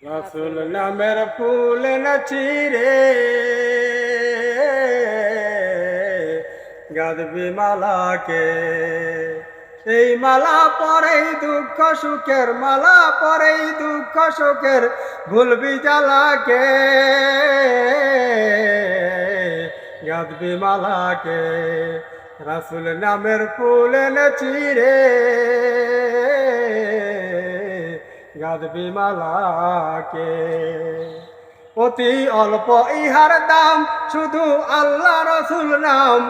রাসূল নামের ফুল নাচিরে গাঁথবি মালাকে, এই মালা পরেই দুঃখ সুখের, মালা পরেই দুঃখ সুখের ভুলবি জ্বালাকে, গাঁথবি মালাকে। রাসূল নামের ফুল নাচিরে গাঁথবি মালাকে। অতি অল্প ইহার দাম, শুধু আল্লাহ রসুল নাম।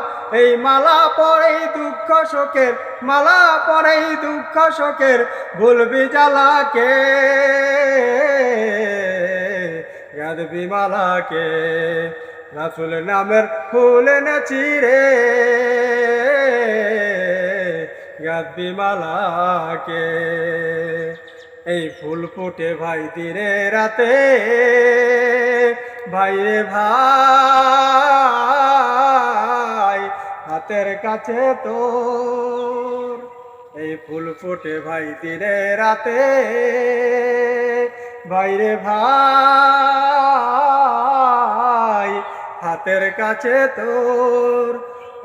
এই মালা পরেই দুঃখ শোকের, মালা পরেই দুঃখ শোকের ভুলবি জ্বালাকে, গাঁথবি মালাকে। রাসূল নামের ফুল নাচিরে গাঁথবি মালাকে। এই ফুল ফুটে ভাই দিনে রাতে, ভাইরে ভাই হাতের কাছে তোর। এই ফুল ফুটে ভাই দিনে রাতে, ভাইরে ভাই হাতের কাছে তোর।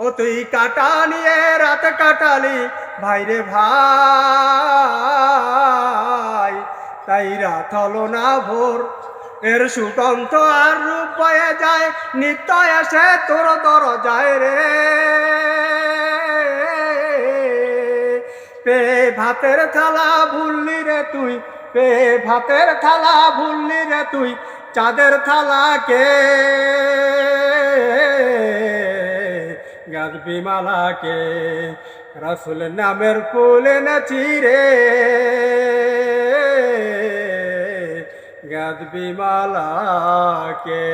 ও তুই কাটা নিয়ে রাত কাটালি ভাইরে ভাই, তাই রাত হলো না ভোর। এর সুগন্ধ আর রূপ বয়ে যায়, নিত্য এসে তোর দরজায় রে। পে ভাতের থালা ভুললি রে তুই, পে ভাতের থালা ভুললি রে তুই, চাঁদের থালাকে গাঁথবি মালাকে। রাসূল নামের ফুল নাচিরে গাঁথবি মালাকে।